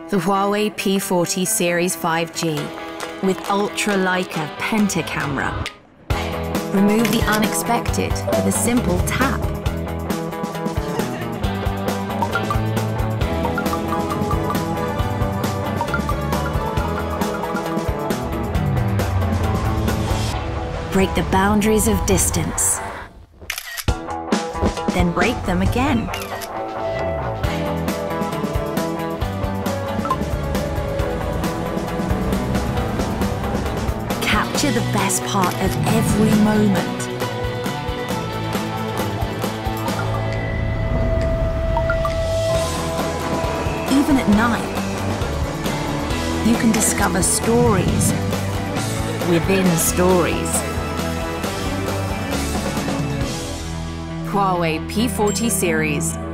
The Huawei P40 Series 5G with Ultra Leica Penta camera. Remove the unexpected with a simple tap. Break the boundaries of distance. Then break them again. Capture the best part of every moment. Even at night, you can discover stories within stories. Huawei P40 Series.